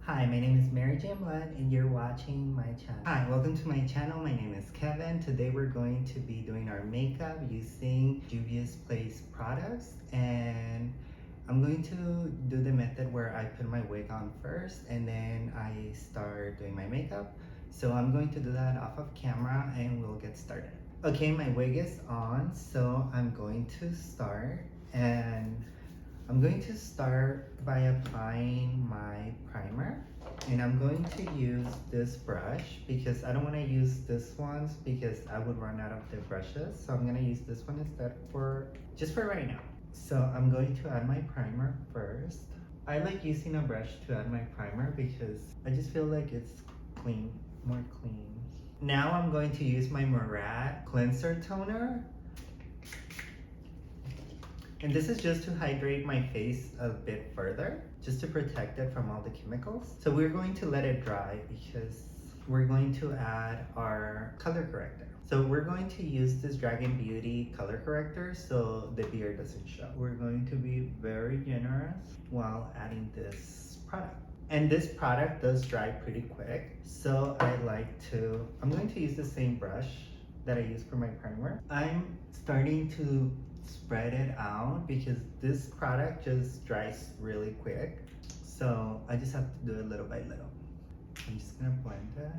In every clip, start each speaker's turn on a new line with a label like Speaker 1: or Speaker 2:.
Speaker 1: Hi, my name is Mary J. Blood and you're watching my channel. Hi, welcome to my channel. My name is Kevin. Today we're going to be doing our makeup using Juvia's Place products, and I'm going to do the method where I put my wig on first and then I start doing my makeup. So I'm going to do that off of camera and we'll get started. Okay, my wig is on, so I'm going to start, and I'm going to start by applying my primer, and I'm going to use this brush because I don't want to use this ones because I would run out of the brushes. So I'm going to use this one instead just for right now. So I'm going to add my primer first. I like using a brush to add my primer because I just feel like it's clean, more clean. Now I'm going to use my Murad cleanser toner. And this is just to hydrate my face a bit further, just to protect it from all the chemicals. So we're going to let it dry because we're going to add our color corrector. So we're going to use this Dragon Beauty color corrector so the beard doesn't show. We're going to be very generous while adding this product. And this product does dry pretty quick, so I'm going to use the same brush that I used for my primer. I'm starting to spread it out because this product just dries really quick, so I just have to do it little by little. I'm just gonna blend it.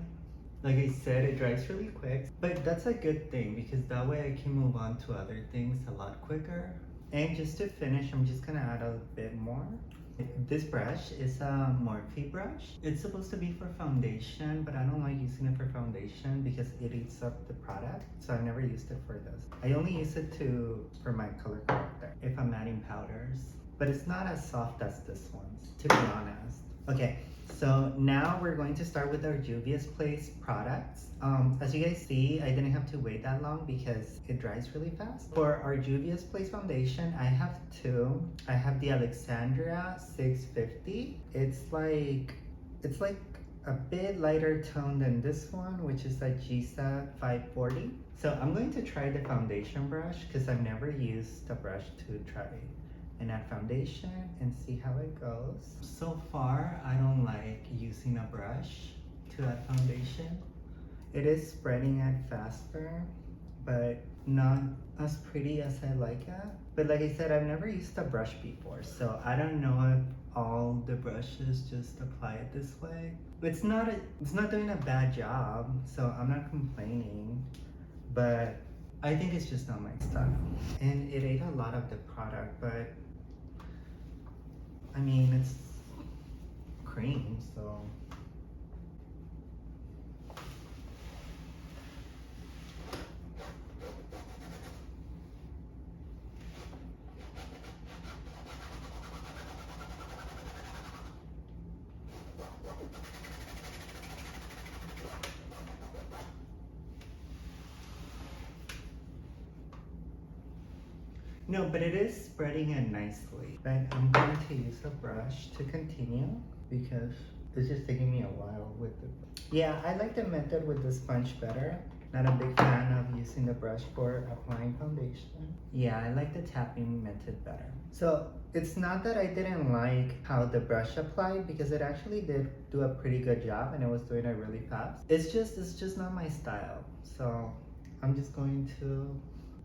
Speaker 1: Like I said, it dries really quick, but that's a good thing because that way I can move on to other things a lot quicker. And just to finish, I'm just gonna add a bit more. This brush is a Morphe brush. It's supposed to be for foundation, but I don't like using it for foundation because it eats up the product, so I've never used it for this. I only use it for my color corrector if I'm adding powders, but it's not as soft as this one's, to be honest. Okay, so now we're going to start with our Juvia's Place products. As you guys see, I didn't have to wait that long because it dries really fast. For our Juvia's Place foundation, I have two. I have the Alexandria 650. It's like a bit lighter tone than this one, which is a GSA 540. So I'm going to try the foundation brush because I've never used a brush to try and add foundation and see how it goes. So far, I don't like using a brush to add foundation. It is spreading it faster, but not as pretty as I like it. But like I said, I've never used a brush before, so I don't know if all the brushes just apply it this way. It's not doing a bad job, so I'm not complaining, but I think it's just not my style. And it ate a lot of the product, but I mean, it's cream, so. No, but it is spreading it nicely. But I'm going to use a brush to continue because it's just taking me a while with the. Yeah, I like the method with the sponge better. Not a big fan of using the brush for applying foundation. Yeah, I like the tapping method better. So it's not that I didn't like how the brush applied because it actually did do a pretty good job and it was doing it really fast. It's just not my style. So I'm just going to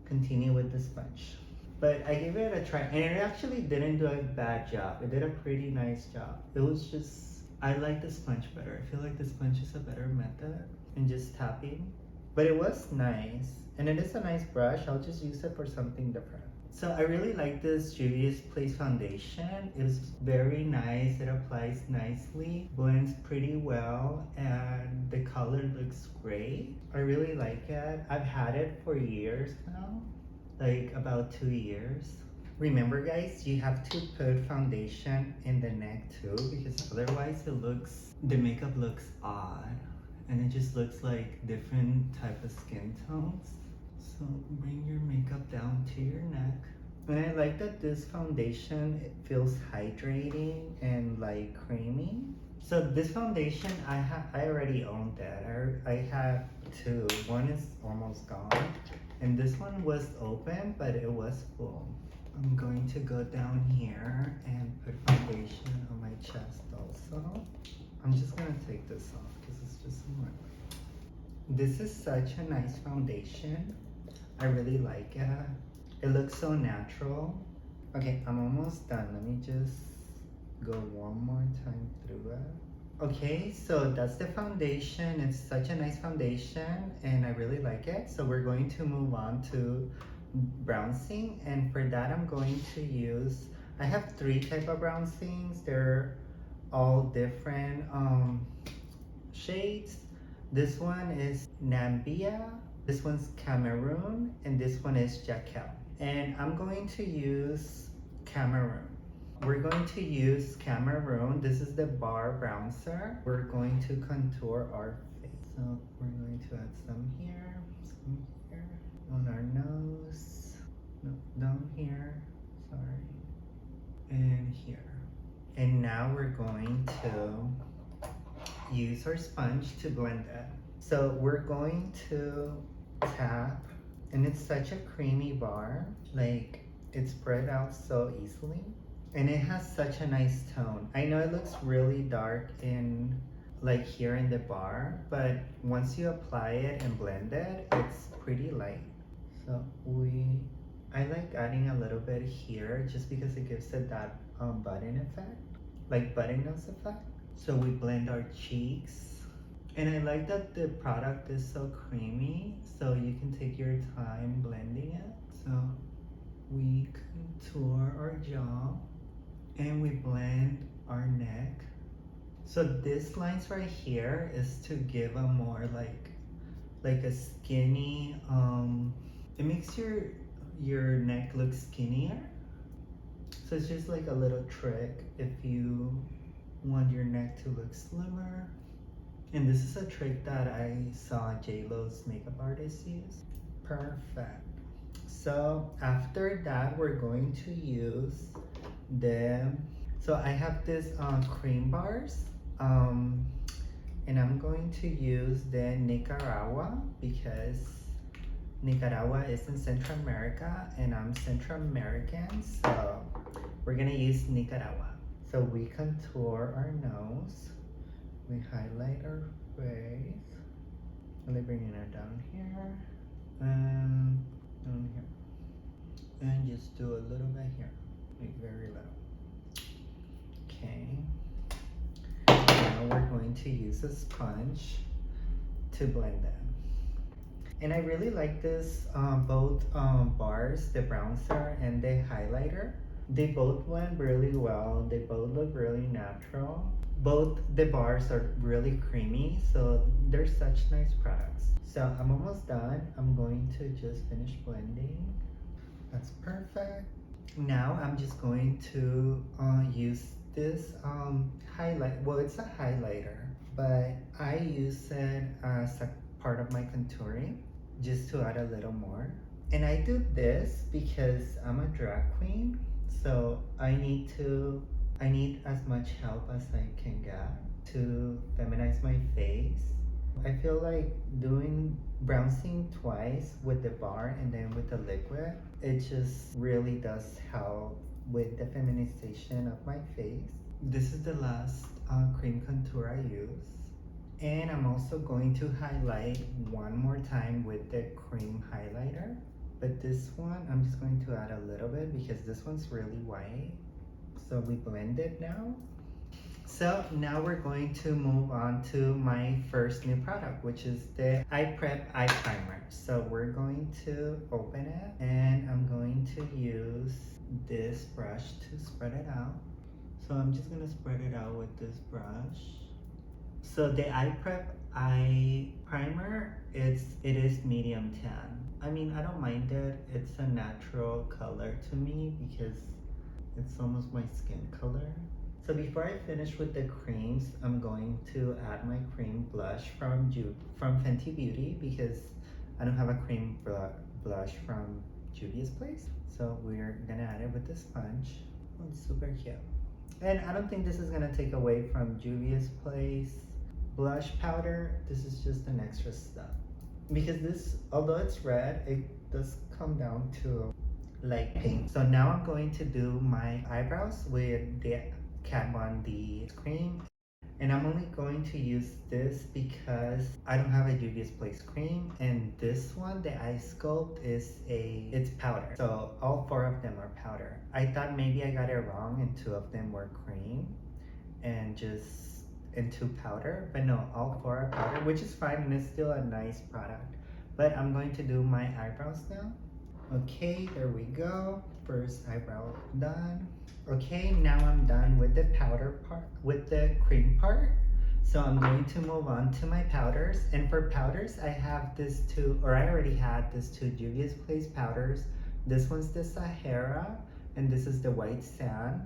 Speaker 1: continue with the sponge. But I gave it a try and it actually didn't do a bad job. It did a pretty nice job. It was just, I like the sponge better. I feel like the sponge is a better method than just tapping. But it was nice, and it is a nice brush. I'll just use it for something different. So I really like this Juvia's Place foundation. It was very nice. It applies nicely, blends pretty well, and the color looks great. I really like it. I've had it for years now, like about 2 years. Remember guys, you have to put foundation in the neck too because otherwise the makeup looks odd. And it just looks like different type of skin tones. So bring your makeup down to your neck. And I like that this foundation, it feels hydrating and like creamy. So this foundation, I already owned that. I have two. One is almost gone. And this one was open, but it was full. I'm going to go down here and put foundation on my chest also. I'm just gonna take this off because it's just in my way. This is such a nice foundation. I really like it. It looks so natural. Okay, I'm almost done. Let me just go one more time through it. Okay, so that's the foundation. It's such a nice foundation and I really like it. So we're going to move on to bronzing, and for that I'm going to use, I have three type of bronzings. They're all different shades. This one is Nambia, this one's Cameroon, and this one is Jaquel. And I'm going to use Cameroon. We're going to use Cameroon. This is the bar bronzer. We're going to contour our face. So we're going to add some here on our nose, no, down here, sorry, and here. And now we're going to use our sponge to blend it. So we're going to tap, and it's such a creamy bar, like it spread out so easily. And it has such a nice tone. I know it looks really dark in like here in the bar, but once you apply it and blend it, it's pretty light. So I like adding a little bit here just because it gives it that button effect, like button nose effect. So we blend our cheeks. And I like that the product is so creamy, so you can take your time blending it. So we contour our jaw and we blend our neck. So this lines right here is to give a more like a skinny, it makes your neck look skinnier. So it's just like a little trick if you want your neck to look slimmer. And this is a trick that I saw J-Lo's makeup artist use. Perfect. So after that, we're going to use so I have this cream bars, and I'm going to use the Nicaragua because Nicaragua is in Central America and I'm Central American, so we're gonna use Nicaragua. So we contour our nose, we highlight our face, really bringing it down here and down here, and just do a little bit here. Very little. Okay. Now we're going to use a sponge to blend them. And I really like this both bars, the bronzer and the highlighter. They both went really well. They both look really natural. Both the bars are really creamy, so they're such nice products. So I'm almost done. I'm going to just finish blending. That's perfect. Now I'm just going to use this highlight. Well, it's a highlighter, but I use it as a part of my contouring just to add a little more. And I do this because I'm a drag queen, so I need as much help as I can get to feminize my face. I feel like doing bronzing twice with the bar and then with the liquid, it just really does help with the feminization of my face. This is the last cream contour I use. And I'm also going to highlight one more time with the cream highlighter. But this one, I'm just going to add a little bit because this one's really white. So we blend it now. So now we're going to move on to my first new product, which is the Eye Prep Eye Primer. So we're going to open it and I'm going to use this brush to spread it out. So I'm just gonna spread it out with this brush. So the Eye Prep Eye Primer, it is medium tan. I mean, I don't mind it. It's a natural color to me because it's almost my skin color. So before I finish with the creams, I'm going to add my cream blush from Fenty Beauty because I don't have a cream blush from Juvia's place. So we're gonna add it with the sponge. Oh, it's super cute. And I don't think this is gonna take away from Juvia's place blush powder. This is just an extra step. Because this, although it's red, it does come down to like pink. So now I'm going to do my eyebrows with the Kat Von D cream. And I'm only going to use this because I don't have a Juvia's Place cream, and this one, the eye sculpt, it's powder. So all 4 of them are powder. I thought maybe I got it wrong and 2 of them were cream and 2 powder, but no, all 4 are powder, which is fine and it's still a nice product. But I'm going to do my eyebrows now. Okay, there we go. First eyebrow done. Okay, now I'm done with the powder part, with the cream part. So I'm going to move on to my powders. And for powders, I have this 2, or I already had this 2 Juvia's Place powders. This one's the Sahara, and this is the White Sand,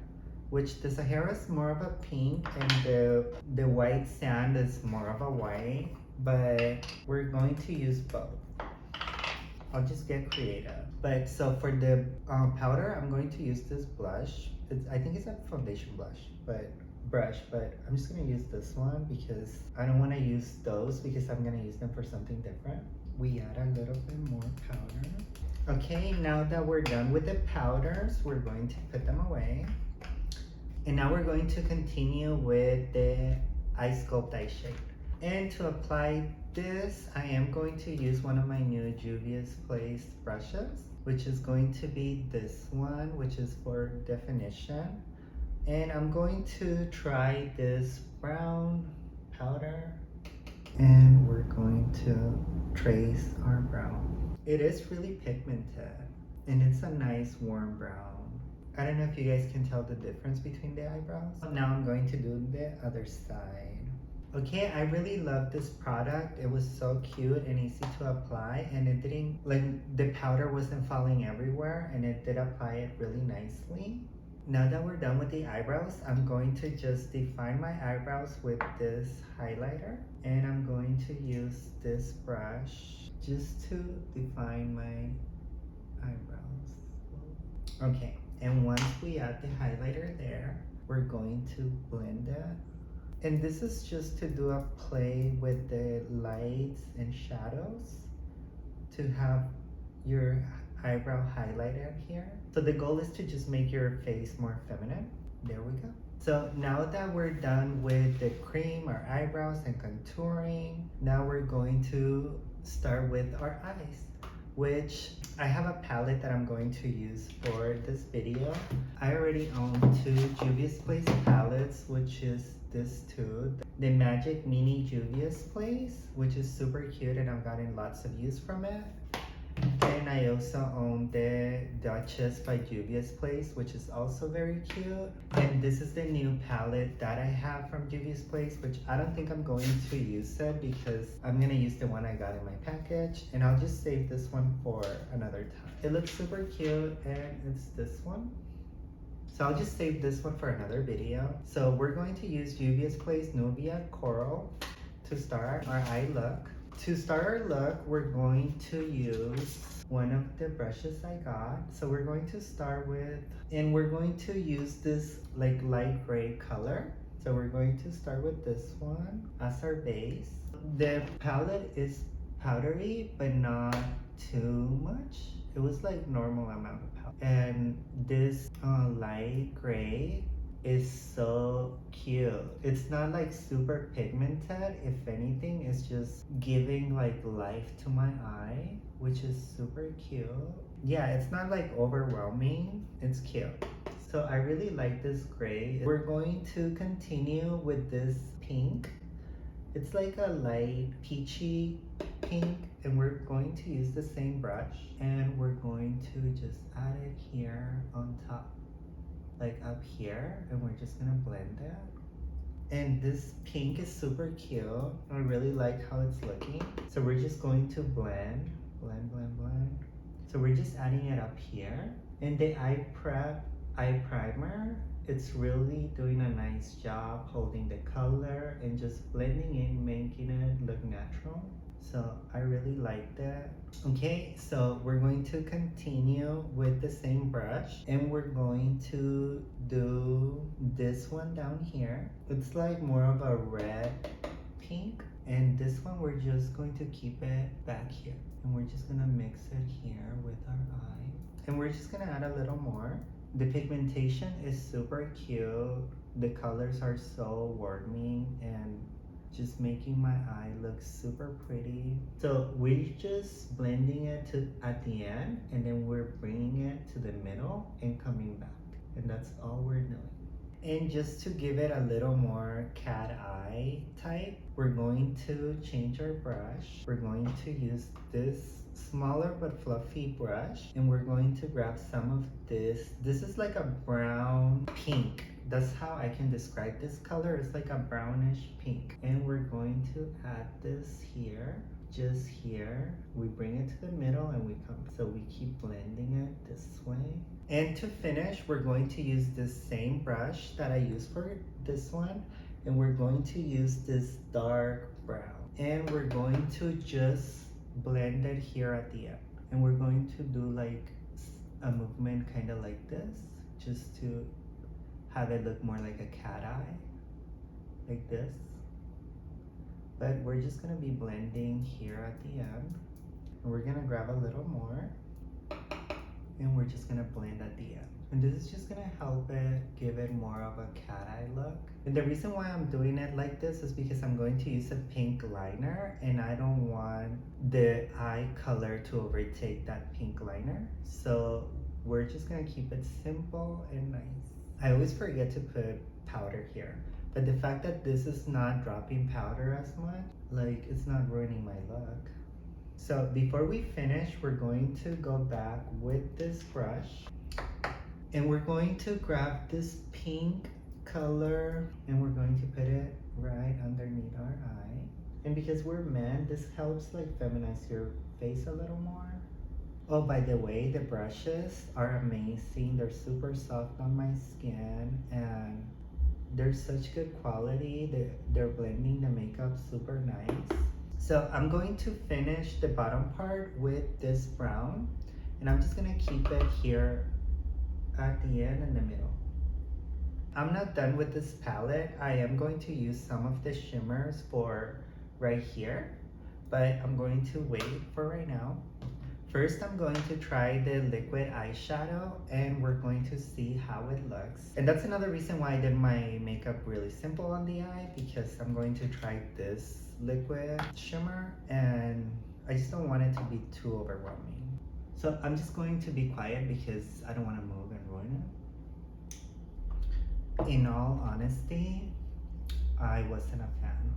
Speaker 1: which the Sahara is more of a pink, and the White Sand is more of a white, but we're going to use both. I'll just get creative. But so for the powder, I'm going to use this blush. I think it's a foundation brush, but I'm just gonna use this one because I don't want to use those because I'm gonna use them for something different. We add a little bit more powder. Okay, now that we're done with the powders, we're going to put them away. And now we're going to continue with the Eye Sculpt Eye Shade. And to apply this, I am going to use one of my new Juvia's Place brushes, which is going to be this one, which is for definition. And I'm going to try this brown powder, and we're going to trace our brown. It is really pigmented, and it's a nice warm brown. I don't know if you guys can tell the difference between the eyebrows. Now I'm going to do the other side. Okay, I really love this product. It was so cute and easy to apply, and it didn't, like, the powder wasn't falling everywhere, and it did apply it really nicely. Now that we're done with the eyebrows, I'm going to just define my eyebrows with this highlighter, and I'm going to use this brush just to define my eyebrows. Okay, and once we add the highlighter there, we're going to blend it. And this is just to do a play with the lights and shadows to have your eyebrow highlighted here. So the goal is to just make your face more feminine. There we go. So now that we're done with the cream, our eyebrows, and contouring, now we're going to start with our eyes, which I have a palette that I'm going to use for this video. I already own 2 Juvia's Place palettes, which is this 2, the Magic Mini Juvia's Place, which is super cute and I've gotten lots of use from it. And I also own the Duchess by Juvia's Place, which is also very cute. And this is the new palette that I have from Juvia's Place, which I don't think I'm going to use it because I'm gonna use the one I got in my package, and I'll just save this one for another time. It looks super cute, and it's this one. So I'll just save this one for another video. So we're going to use Juvia's Place Nubia Coral to start our eye look. To start our look, we're going to use one of the brushes I got. So we're going to start with, and we're going to use this like light gray color. So we're going to start with this one as our base. The palette is powdery, but not too much. It was like normal amount of powder. And this light gray is so cute. It's not like super pigmented. If anything, it's just giving like life to my eye, which is super cute. Yeah, it's not like overwhelming. It's cute. So I really like this gray. We're going to continue with this pink. It's like a light peachy pink, and we're going to use the same brush, and we're going to just add it here on top, like up here, and we're just gonna blend it. And this pink is super cute. I really like how it's looking. So we're just going to blend. So we're just adding it up here. And the eye primer, it's really doing a nice job holding the color and just blending in, making it look natural. So I really like that. Okay, so we're going to continue with the same brush, and we're going to do this one down here. It's like more of a red pink, and this one we're just going to keep it back here, and we're just gonna mix it here with our eye, and we're just gonna add a little more. The pigmentation is super cute. the colors are so warming and just making my eye look super pretty. So we're just blending it to at the end, and then we're bringing it to the middle and coming back, and that's all we're doing. And just to give it a little more cat eye type, we're going to change our brush. We're going to use this smaller but fluffy brush, and we're going to grab some of this. This is like a brown pink. That's how I can describe this color. It's like a brownish pink. And we're going to add this here, just here. We bring it to the middle and we come. So we keep blending it this way. And to finish, we're going to use this same brush that I used for this one. And we're going to use this dark brown. And we're going to just blend it here at the end. And we're going to do like a movement kind of like this, just to have it look more like a cat eye, like this. But we're just gonna be blending here at the end. And we're gonna grab a little more, and we're just gonna blend at the end. And this is just gonna help it give it more of a cat eye look. And the reason why I'm doing it like this is because I'm going to use a pink liner, and I don't want the eye color to overtake that pink liner. So we're just gonna keep it simple and nice. I always forget to put powder here, but the fact that this is not dropping powder as much, like it's not ruining my look. So before we finish, we're going to go back with this brush, and we're going to grab this pink color, and we're going to put it right underneath our eye. And because we're men, this helps like feminize your face a little more. Oh, by the way, the brushes are amazing. They're super soft on my skin, and they're such good quality. They're blending the makeup super nice. So I'm going to finish the bottom part with this brown, and I'm just gonna keep it here at the end in the middle. I'm not done with this palette. I am going to use some of the shimmers for right here, but I'm going to wait for right now. First, I'm going to try the liquid eyeshadow, and we're going to see how it looks. And that's another reason why I did my makeup really simple on the eye, because I'm going to try this liquid shimmer, and I just don't want it to be too overwhelming. So I'm just going to be quiet because I don't want to move and ruin it. In all honesty, I wasn't a fan.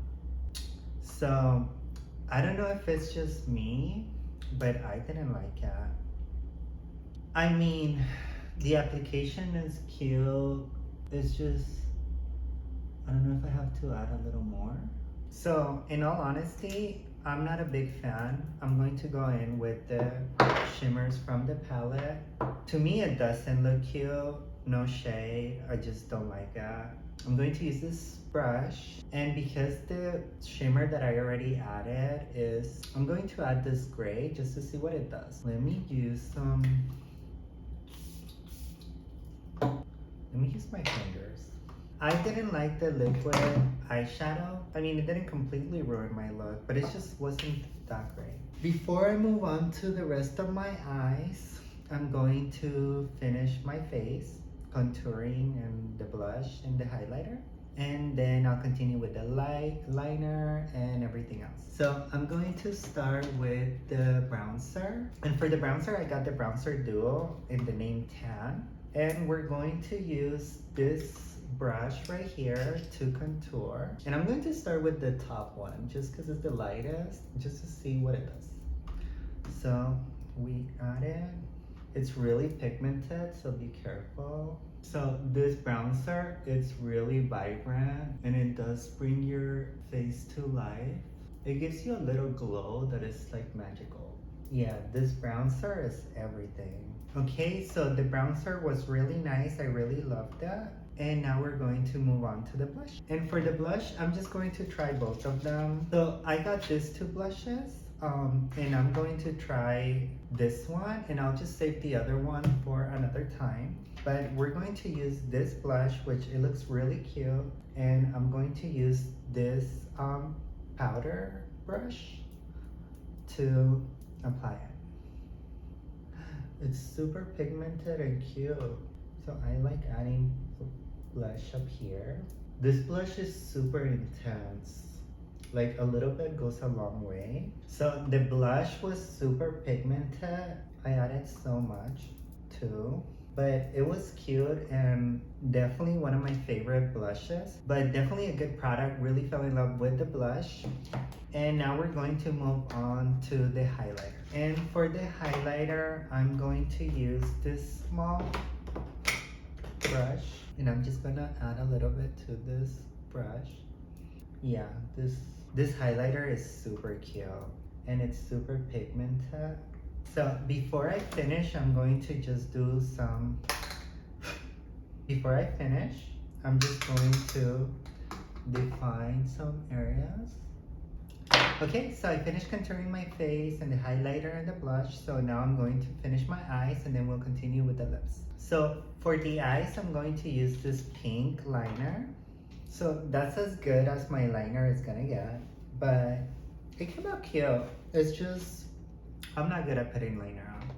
Speaker 1: So I don't know if it's just me, but I didn't like it. I mean, the application is cute. It's just, I don't know if I have to add a little more. So in all honesty, I'm not a big fan. I'm going to go in with the shimmers from the palette. To me, it doesn't look cute. No shade, I just don't like it. I'm going to use this brush, and because the shimmer that I already added is, I'm going to add this gray just to see what it does. Let me use my fingers. I didn't like the liquid eyeshadow. I mean, it didn't completely ruin my look, but it just wasn't that great. Before I move on to the rest of my eyes, I'm going to finish my face, contouring and the blush and the highlighter, and then I'll continue with the liner and everything else. So I'm going to start with the bronzer, and for the bronzer I got the bronzer duo in the name Tan, and we're going to use this brush right here to contour, and I'm going to start with the top one just because it's the lightest, just to see what it does. So we add it. It's really pigmented, so be careful. So this bronzer, it's really vibrant, and it does bring your face to life. It gives you a little glow that is like magical. Yeah, this bronzer is everything. Okay, so the bronzer was really nice. I really loved that. And now we're going to move on to the blush. And for the blush, I'm just going to try both of them. So I got these two blushes. And I'm going to try this one, and I'll just save the other one for another time. But we're going to use this blush, which it looks really cute, and I'm going to use this powder brush to apply it. It's super pigmented and cute, so I like adding blush up here. This blush is super intense. Like a little bit goes a long way. So the blush was super pigmented. I added so much too. But it was cute and definitely one of my favorite blushes. But definitely a good product. Really fell in love with the blush. And now we're going to move on to the highlighter. And for the highlighter, I'm going to use this small brush. And I'm just gonna add a little bit to this brush. Yeah, this highlighter is super cute. And it's super pigmented. So before I finish, I'm going to just do some... Before I finish, I'm just going to define some areas. Okay, so I finished contouring my face and the highlighter and the blush. So now I'm going to finish my eyes and then we'll continue with the lips. So for the eyes, I'm going to use this pink liner. So that's as good as my liner is gonna get, but it came out cute. It's just, I'm not good at putting liner on.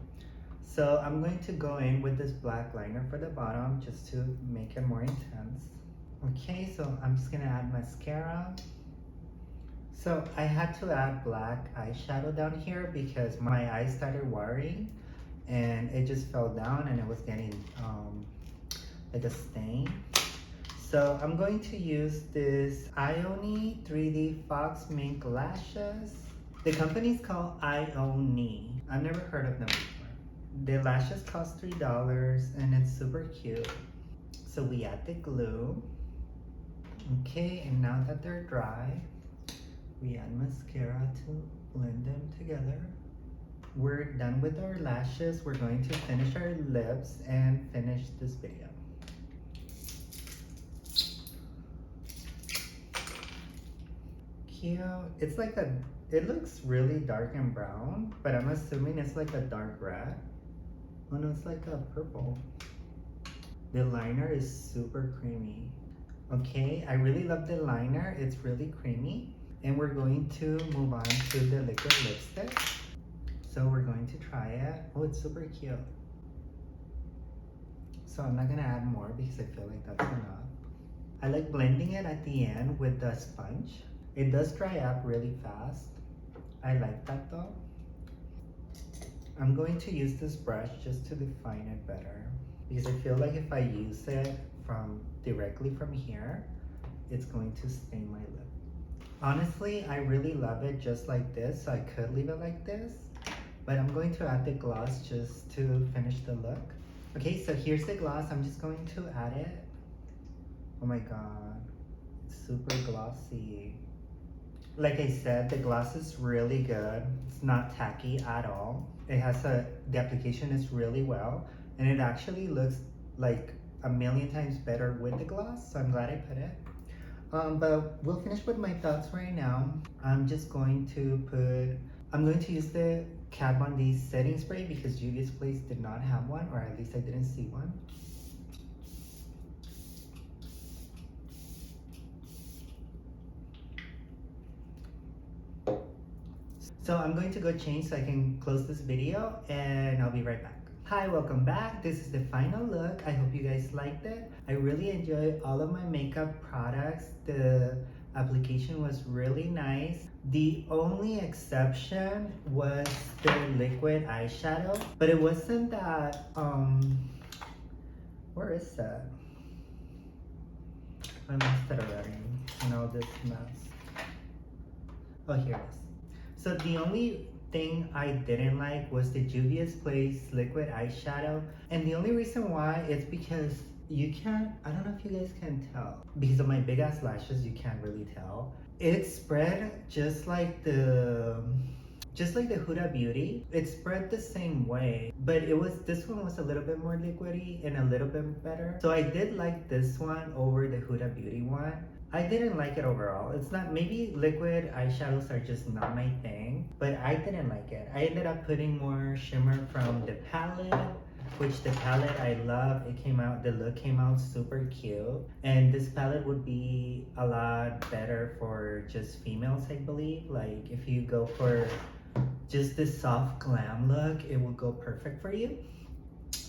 Speaker 1: So I'm going to go in with this black liner for the bottom just to make it more intense. Okay, so I'm just gonna add mascara. So I had to add black eyeshadow down here because my eyes started watering and it just fell down and it was getting like a stain. So I'm going to use this Ione 3D Fox Mink Lashes. The company's called Ione. I've never heard of them before. The lashes cost $3 and it's super cute. So we add the glue. Okay, and now that they're dry, we add mascara to blend them together. We're done with our lashes. We're going to finish our lips and finish this video. Cute. It's like a, it looks really dark and brown, but I'm assuming it's like a dark red. Oh no, it's like a purple. The liner is super creamy. Okay, I really love the liner. It's really creamy. And we're going to move on to the liquid lipstick. So we're going to try it. Oh, it's super cute. So I'm not gonna add more because I feel like that's enough. I like blending it at the end with the sponge. It does dry up really fast. I like that though. I'm going to use this brush just to define it better because I feel like if I use it directly from here, it's going to stain my lip. Honestly, I really love it just like this, so I could leave it like this, but I'm going to add the gloss just to finish the look. Okay, so here's the gloss. I'm just going to add it. Oh my god, it's super glossy. Like I said, the gloss is really good. It's not tacky at all. It has the application is really well, and it actually looks like a million times better with the gloss, so I'm glad I put it. But we'll finish with my thoughts right now. I'm going to use the Kat Von D setting spray because Juvia's Place did not have one, or at least I didn't see one. So I'm going to go change so I can close this video and I'll be right back. Hi, welcome back. This is the final look. I hope you guys liked it. I really enjoyed all of my makeup products. The application was really nice. The only exception was the liquid eyeshadow, but it wasn't that, where is that? I messed it already in all this mess. Oh, here it is. So the only thing I didn't like was the Juvia's Place liquid eyeshadow, and the only reason why is because you can't, I don't know if you guys can tell, because of my big ass lashes you can't really tell. It spread just like the Huda Beauty. It spread the same way, but this one was a little bit more liquidy and a little bit better. So I did like this one over the Huda Beauty one. I didn't like it overall. It's not, maybe liquid eyeshadows are just not my thing, but I didn't like it. I ended up putting more shimmer from the palette, which the palette I love. The look came out super cute. And this palette would be a lot better for just females, I believe. Like if you go for just this soft glam look, it will go perfect for you.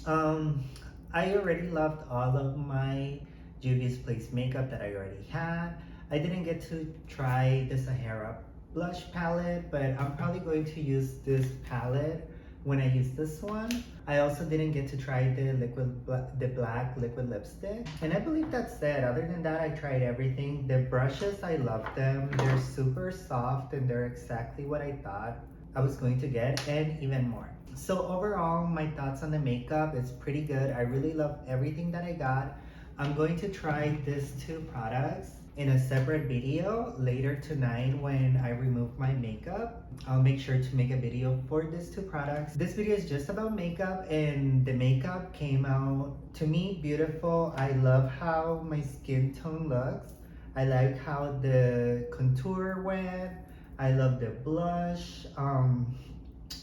Speaker 1: I already loved all of my Juvia's Place makeup that I already had. I didn't get to try the Sahara blush palette, but I'm probably going to use this palette when I use this one. I also didn't get to try the black liquid lipstick. And I believe that's it. Other than that, I tried everything. The brushes, I love them. They're super soft and they're exactly what I thought I was going to get and even more. So overall, my thoughts on the makeup is pretty good. I really love everything that I got. I'm going to try these two products in a separate video later tonight when I remove my makeup. I'll make sure to make a video for these two products. This video is just about makeup, and the makeup came out to me beautiful. I love how my skin tone looks. I like how the contour went. I love the blush.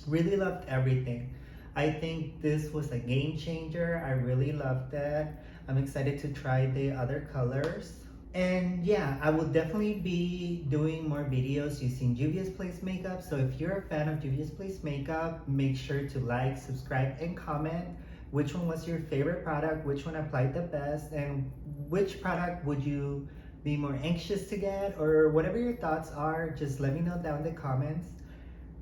Speaker 1: Really loved everything. I think this was a game changer. I really loved it. I'm excited to try the other colors. And yeah, I will definitely be doing more videos using Juvia's Place makeup. So if you're a fan of Juvia's Place makeup, make sure to like, subscribe, and comment which one was your favorite product, which one applied the best, and which product would you be more anxious to get, or whatever your thoughts are, just let me know down in the comments.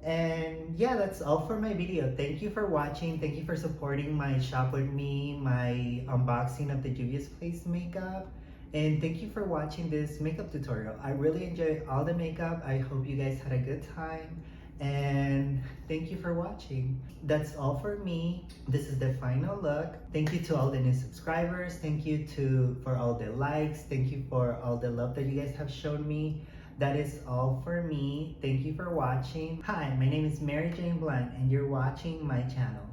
Speaker 1: And yeah, that's all for my video. Thank you for watching. Thank you for supporting my shop with me, my unboxing of the Juvia's Place makeup. And thank you for watching this makeup tutorial. I really enjoyed all the makeup. I hope you guys had a good time. And thank you for watching. That's all for me. This is the final look. Thank you to all the new subscribers. Thank you for all the likes. Thank you for all the love that you guys have shown me. That is all for me. Thank you for watching. Hi, my name is Mary Jane Blunt, and you're watching my channel.